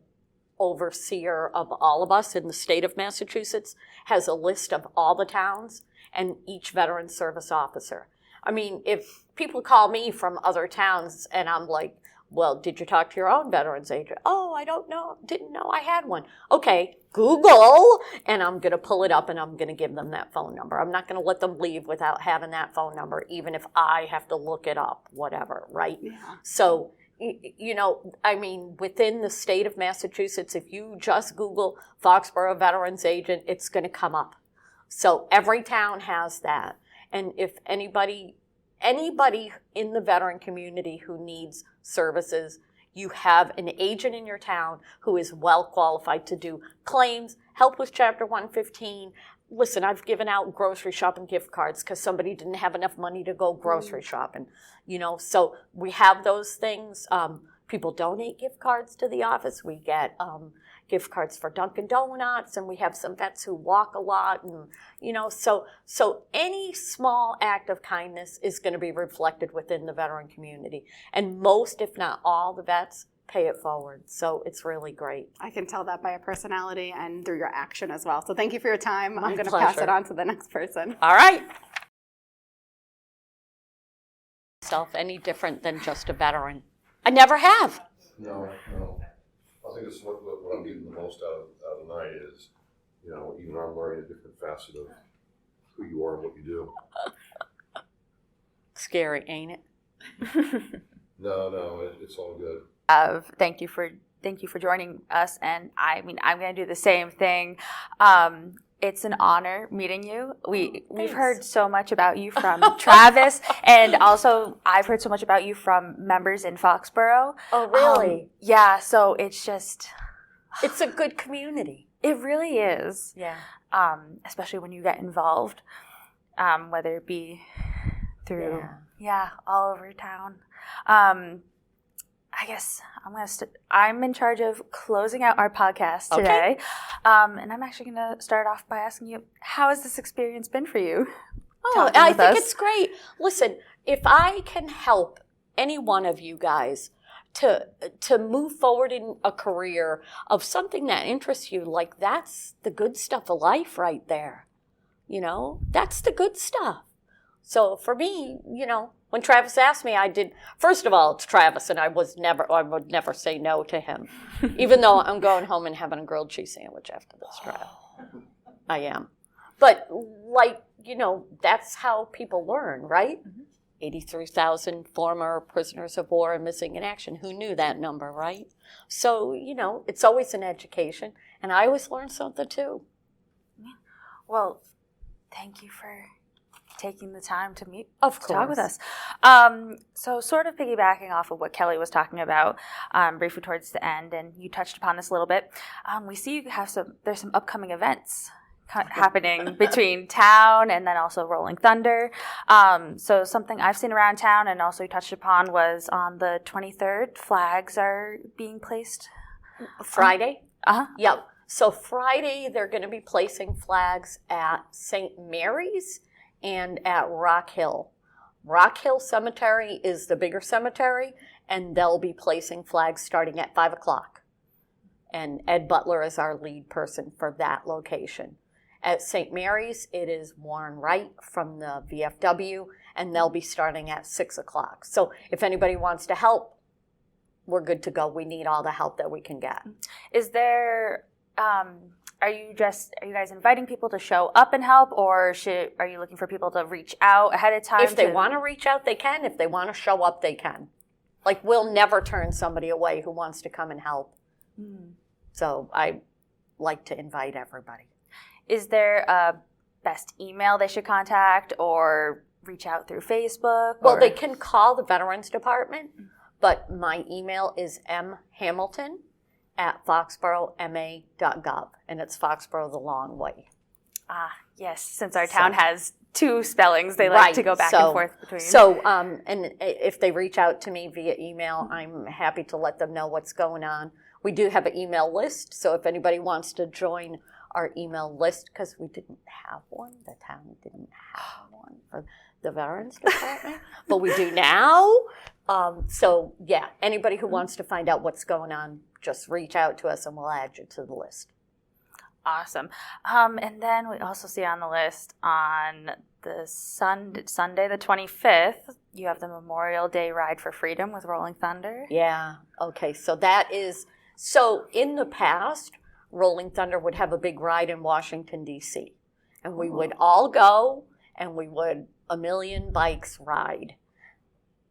Speaker 3: overseer of all of us in the state of Massachusetts, has a list of all the towns and each veteran service officer. I mean, if people call me from other towns and I'm like, well, did you talk to your own veterans agent? Oh, I don't know. Didn't know I had one. Okay, Google, and I'm going to pull it up and I'm going to give them that phone number. I'm not going to let them leave without having that phone number, even if I have to look it up, whatever, right? Yeah. So, within the state of Massachusetts, if you just Google Foxborough Veterans Agent, it's going to come up. So every town has that. And if anybody in the veteran community who needs services, you have an agent in your town who is well qualified to do claims, help with Chapter 115. Listen, I've given out grocery shopping gift cards because somebody didn't have enough money to go grocery shopping. So we have those things. People donate gift cards to the office. We get gift cards for Dunkin' Donuts, and we have some vets who walk a lot, and so any small act of kindness is going to be reflected within the veteran community, and most, if not all, the vets pay it forward. So it's really great.
Speaker 5: I can tell that by your personality and through your action as well. So thank you for your time. I'm going to
Speaker 3: pleasure.
Speaker 5: pass it on to the next person.
Speaker 3: All right. Myself any different than just a veteran? I never have.
Speaker 1: No. think it's what I'm getting the most out of tonight is, even I'm learning a different facet of who you are and what you do.
Speaker 3: Scary, ain't it?
Speaker 1: No, it's all good.
Speaker 6: Thank you for joining us, and I'm going to do the same thing. It's an honor meeting you. We've heard so much about you from Travis, and also I've heard so much about you from members in Foxborough.
Speaker 3: Oh, really?
Speaker 6: Yeah, so it's
Speaker 3: a good community.
Speaker 6: It really is.
Speaker 3: Yeah.
Speaker 6: Especially when you get involved, whether it be through, all over town. I guess I'm in charge of closing out our podcast today. And I'm actually going to start off by asking you, how has this experience been for you?
Speaker 3: Oh, I think it's great. Listen, if I can help any one of you guys to move forward in a career of something that interests you, like that's the good stuff of life right there. That's the good stuff. So for me, when Travis asked me, I did. First of all, it's Travis, and I would never say no to him, even though I'm going home and having a grilled cheese sandwich after this drive. I am. But that's how people learn, right? 83,000 former prisoners of war and missing in action. Who knew that number, right? So, it's always an education, and I always learn something too.
Speaker 6: Well, thank you for taking the time to talk with us. So sort of piggybacking off of what Kelly was talking about briefly towards the end, and you touched upon this a little bit, we see you have there's some upcoming events happening between town and then also Rolling Thunder. So something I've seen around town and also you touched upon was on the 23rd, flags are being placed.
Speaker 3: Friday?
Speaker 6: Uh-huh.
Speaker 3: Yep. So Friday, they're going to be placing flags at St. Mary's and at Rock Hill. Rock Hill Cemetery is the bigger cemetery, and they'll be placing flags starting at 5 o'clock. And Ed Butler is our lead person for that location. At St. Mary's, it is Warren Wright from the VFW, and they'll be starting at 6 o'clock. So if anybody wants to help, we're good to go. We need all the help that we can get.
Speaker 6: Is there... Are you guys inviting people to show up and help, or are you looking for people to reach out ahead of time?
Speaker 3: If they want to reach out, they can. If they want to show up, they can. We'll never turn somebody away who wants to come and help. So I like to invite everybody.
Speaker 6: Is there a best email they should contact or reach out through Facebook?
Speaker 3: Well, they can call the Veterans Department, but my email is mhamilton@foxboroughma.gov, and it's Foxborough the long way.
Speaker 6: Yes, since our town has two spellings, they like to go back and forth between.
Speaker 3: So, and if they reach out to me via email, I'm happy to let them know what's going on. We do have an email list, so if anybody wants to join our email list, because we didn't have one, the town didn't have one for the Veterans Department, but we do now. So, yeah, anybody who wants to find out what's going on, just reach out to us and we'll add you to the list.
Speaker 6: Awesome. And then we also see on the list on the Sunday the 25th, you have the Memorial Day Ride for Freedom with Rolling Thunder.
Speaker 3: Yeah. Okay. So in the past, Rolling Thunder would have a big ride in Washington, D.C. And we would all go and we would 1 million bikes ride.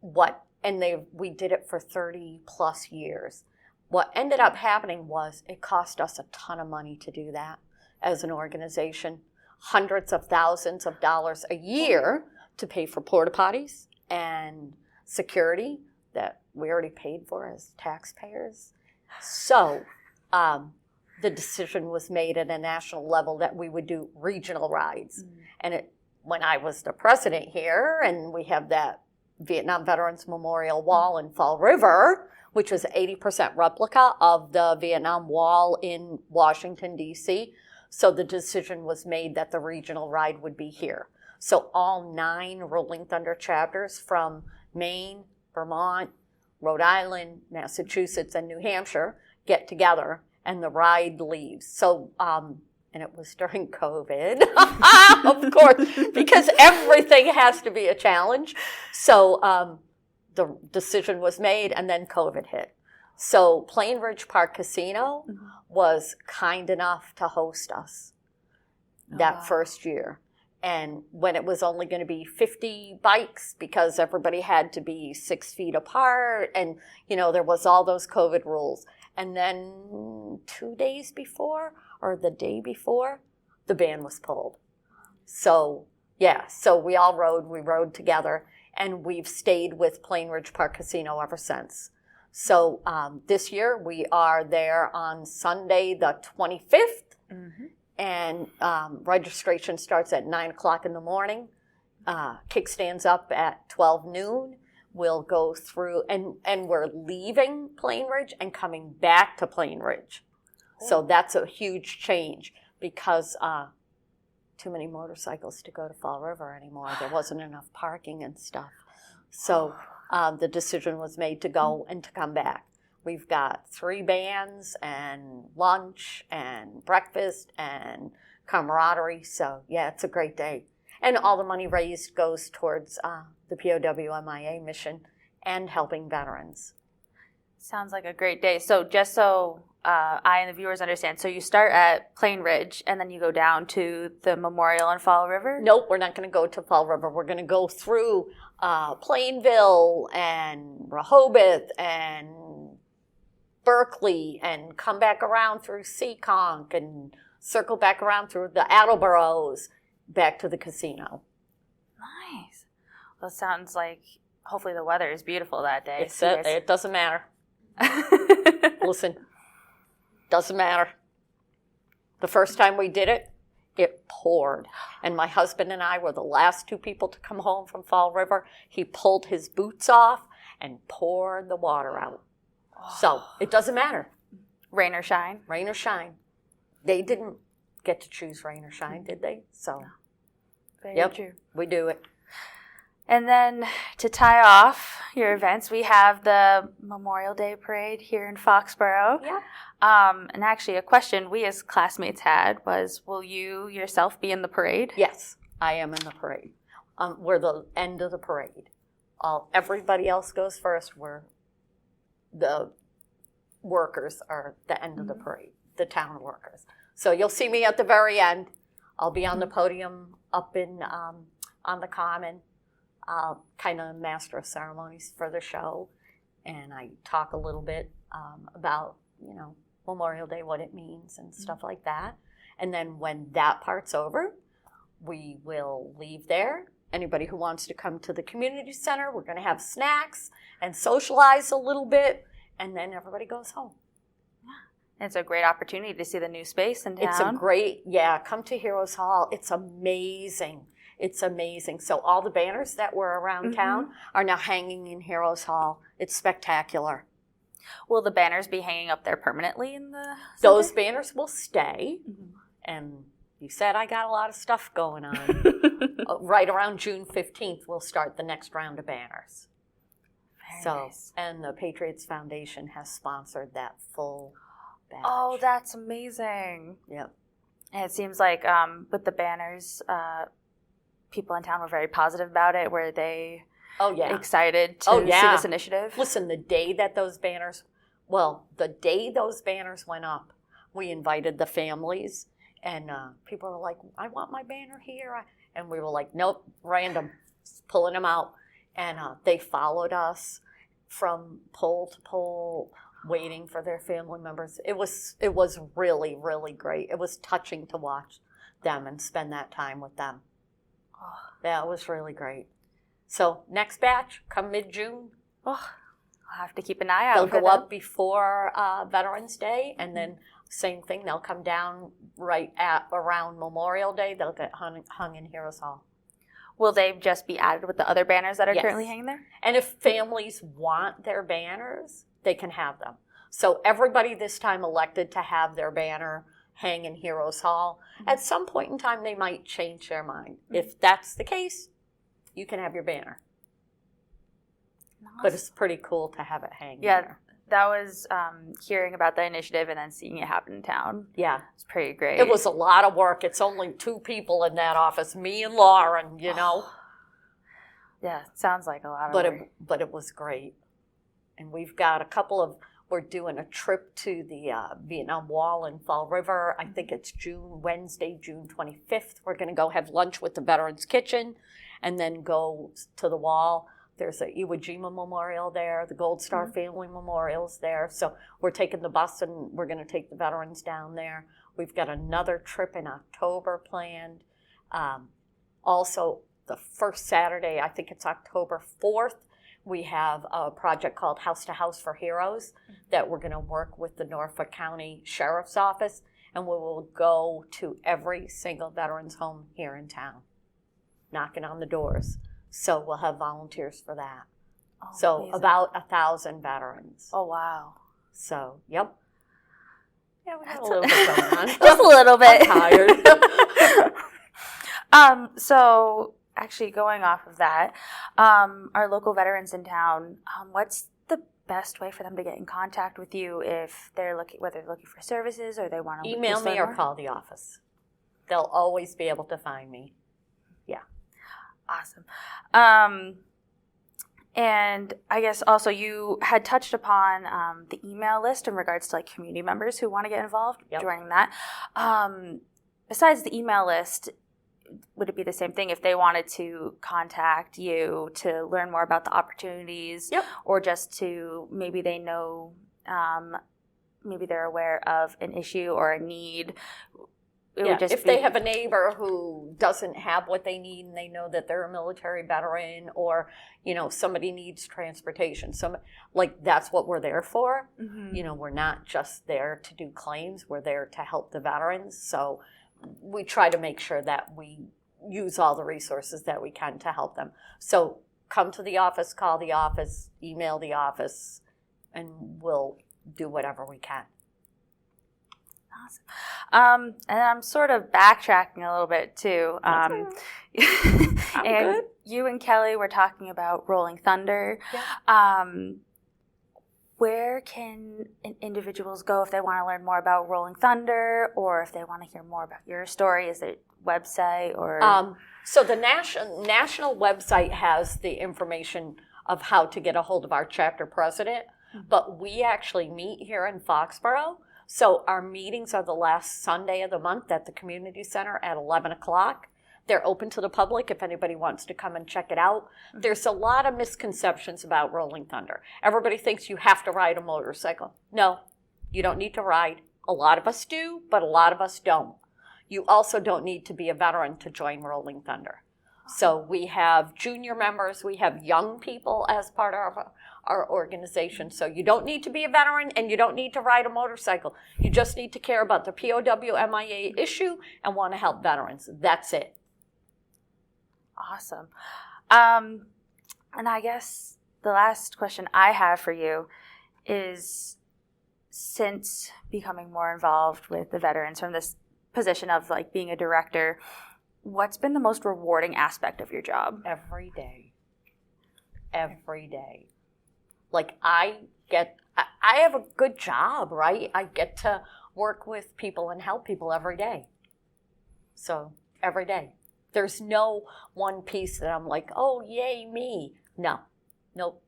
Speaker 3: We did it for 30 plus years. What ended up happening was it cost us a ton of money to do that as an organization, hundreds of thousands of dollars a year to pay for porta potties and security that we already paid for as taxpayers. So the decision was made at a national level that we would do regional rides. And when I was the president here, and we have that Vietnam Veterans Memorial Wall in Fall River, which was an 80% replica of the Vietnam Wall in Washington, D.C. So the decision was made that the regional ride would be here. So all 9 Rolling Thunder chapters from Maine, Vermont, Rhode Island, Massachusetts, and New Hampshire get together, and the ride leaves. So, and it was during COVID, of course, because everything has to be a challenge. So the decision was made, and then COVID hit. So Plain Ridge Park Casino was kind enough to host us that first year. And when it was only going to be 50 bikes because everybody had to be 6 feet apart and, there was all those COVID rules. And then 2 days before or the day before, the ban was pulled. So, so we rode together, and we've stayed with Plain Ridge Park Casino ever since. So this year we are there on Sunday the 25th. And registration starts at 9 o'clock in the morning. Kickstands up at 12 noon. We'll go through, and we're leaving Plain Ridge and coming back to Plain Ridge. So that's a huge change because too many motorcycles to go to Fall River anymore. There wasn't enough parking and stuff. So the decision was made to go and to come back. We've got 3 bands and lunch and breakfast and camaraderie. So, it's a great day. And all the money raised goes towards the POWMIA mission and helping veterans.
Speaker 6: Sounds like a great day. So just so I and the viewers understand, so you start at Plain Ridge and then you go down to the Memorial and Fall River?
Speaker 3: Nope, we're not going to go to Fall River. We're going to go through Plainville and Rehoboth and Berkeley and come back around through Seekonk and circle back around through the Attleboroughs back to the casino.
Speaker 6: Nice. Well, it sounds like hopefully the weather is beautiful that day.
Speaker 3: It doesn't matter. Listen, doesn't matter. The first time we did it, it poured. And my husband and I were the last 2 people to come home from Fall River. He pulled his boots off and poured the water out. So it doesn't matter.
Speaker 6: Rain or shine?
Speaker 3: Rain or shine. They didn't get to choose rain or shine, did they? So,
Speaker 6: Very true.
Speaker 3: We do it.
Speaker 6: And then to tie off your events, we have the Memorial Day Parade here in Foxborough.
Speaker 3: Yeah.
Speaker 6: And actually a question we as classmates had was, will you yourself be in the parade?
Speaker 3: Yes, I am in the parade. We're the end of the parade. Everybody else goes first. The workers are the end of the parade, the town workers. So you'll see me at the very end. I'll be on the podium up in on the common. I'll kind of master of ceremonies for the show, and I talk a little bit about Memorial Day, what it means, and stuff like that. And then when that part's over, we will leave there. Anybody who wants to come to the community center, we're going to have snacks and socialize a little bit, and then everybody goes home.
Speaker 6: Yeah. It's a great opportunity to see the new space in town.
Speaker 3: It's a great, come to Heroes Hall. It's amazing. It's amazing. So all the banners that were around town are now hanging in Heroes Hall. It's spectacular.
Speaker 6: Will the banners be hanging up there permanently in the
Speaker 3: Those banners will stay. And you said I got a lot of stuff going on. Right around June 15th, we'll start the next round of banners.
Speaker 6: Very nice.
Speaker 3: And the Patriots Foundation has sponsored that full batch.
Speaker 6: Oh, that's amazing.
Speaker 3: Yep.
Speaker 6: And it seems like with the banners, people in town were very positive about it. Were they excited to see this initiative?
Speaker 3: Listen, the day those banners went up, we invited the families, and people were like, I want my banner here. And we were like, nope, random, pulling them out. And they followed us from pole to pole, waiting for their family members. It was really, really great. It was touching to watch them and spend that time with them. Oh, yeah, it was really great. So next batch, come mid-June.
Speaker 6: Oh, I'll have to keep an eye out.
Speaker 3: They'll go up before Veterans Day, and then same thing. They'll come down right at around Memorial Day. They'll get hung in Heroes Hall.
Speaker 6: Will they just be added with the other banners that are currently hanging there?
Speaker 3: And if families want their banners, they can have them. So everybody this time elected to have their banner hang in Heroes Hall. At some point in time, they might change their mind. If that's the case, you can have your banner. Nice. But it's pretty cool to have it hang there.
Speaker 6: That was hearing about the initiative and then seeing it happen in town.
Speaker 3: Yeah.
Speaker 6: It's pretty great.
Speaker 3: It was a lot of work. It's only 2 people in that office, me and Lauren, Yeah, it
Speaker 6: sounds like a lot of work.
Speaker 3: But it was great. And we've got We're doing a trip to the Vietnam Wall in Fall River. I think it's Wednesday, June 25th. We're going to go have lunch with the Veterans Kitchen and then go to the wall. There's a Iwo Jima Memorial there. The Gold Star Family Memorial's there. So we're taking the bus and we're going to take the veterans down there. We've got another trip in October planned. Also, the first Saturday, I think it's October 4th, we have a project called House to House for Heroes that we're going to work with the Norfolk County Sheriff's Office, and we will go to every single veterans home here in town, knocking on the doors. So we'll have volunteers for that.
Speaker 6: Oh,
Speaker 3: so
Speaker 6: amazing.
Speaker 3: About 1,000 veterans.
Speaker 6: Oh, wow.
Speaker 3: So, yep. Yeah, we got a little bit going on.
Speaker 6: Just a little bit.
Speaker 3: I'm tired.
Speaker 6: So actually going off of that, our local veterans in town, what's the best way for them to get in contact with you if they're whether they're looking for services or they want to
Speaker 3: email me or call the office. They'll always be able to find me. Yeah.
Speaker 6: Awesome. And I guess also you had touched upon the email list in regards to like community members who want to get involved joining that. Besides the email list, would it be the same thing if they wanted to contact you to learn more about the opportunities or just to maybe they know, maybe they're aware of an issue or a need?
Speaker 3: If they have a neighbor who doesn't have what they need and they know that they're a military veteran or, somebody needs transportation. That's what we're there for. Mm-hmm. We're not just there to do claims. We're there to help the veterans. So we try to make sure that we use all the resources that we can to help them. So come to the office, call the office, email the office, and we'll do whatever we can.
Speaker 6: Awesome. And I'm sort of backtracking a little bit too. And
Speaker 3: good.
Speaker 6: You and Kelly were talking about Rolling Thunder. Yeah. Where can individuals go if they want to learn more about Rolling Thunder or if they want to hear more about your story? Is it website or?
Speaker 3: So the national website has the information of how to get a hold of our chapter president, but we actually meet here in Foxborough. So our meetings are the last Sunday of the month at the community center at 11 o'clock. They're open to the public if anybody wants to come and check it out. Mm-hmm. There's a lot of misconceptions about Rolling Thunder. Everybody thinks you have to ride a motorcycle. No, you don't need to ride. A lot of us do, but a lot of us don't. You also don't need to be a veteran to join Rolling Thunder. So we have junior members, we have young people as part of our organization. So you don't need to be a veteran and you don't need to ride a motorcycle. You just need to care about the POW/MIA issue and want to help veterans. That's it.
Speaker 6: Awesome. And I guess the last question I have for you is, since becoming more involved with the veterans from this position of like being a director, what's been the most rewarding aspect of your job?
Speaker 3: Every day. Every day. Like I have a good job, right? I get to work with people and help people every day. So every day. There's no one piece that I'm like, oh, yay, me. No. Nope.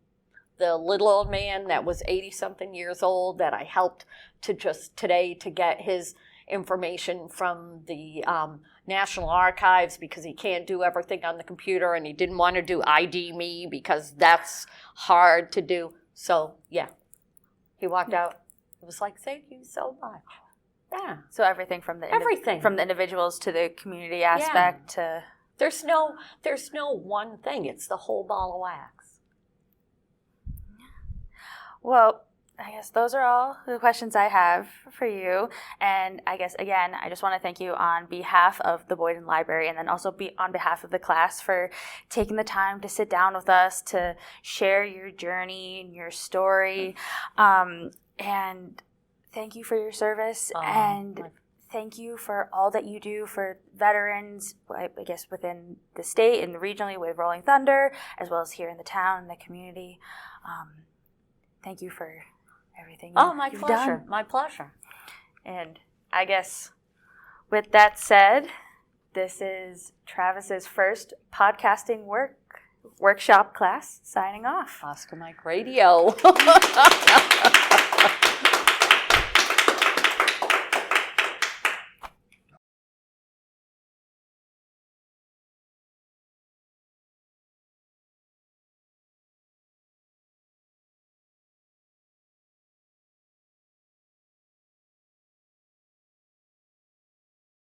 Speaker 3: The little old man that was 80-something years old that I helped to just today to get his information from the National Archives because he can't do everything on the computer and he didn't want to do ID me because that's hard to do. So, yeah. He walked out. It was like, thank you so much. Yeah.
Speaker 6: So everything from the from the individuals to the community aspect to
Speaker 3: there's no one thing. It's the whole ball of wax.
Speaker 6: Well, I guess those are all the questions I have for you. And I guess, again, I just want to thank you on behalf of the Boyden Library and then also on behalf of the class for taking the time to sit down with us to share your journey and your story. And thank you for your service. And thank you for all that you do for veterans, I guess, within the state and regionally with Rolling Thunder, as well as here in the town and the community. Thank you for everything you've done.
Speaker 3: My pleasure.
Speaker 6: And I guess with that said, this is Travis's first podcasting workshop class signing off.
Speaker 3: Oscar Mike Radio.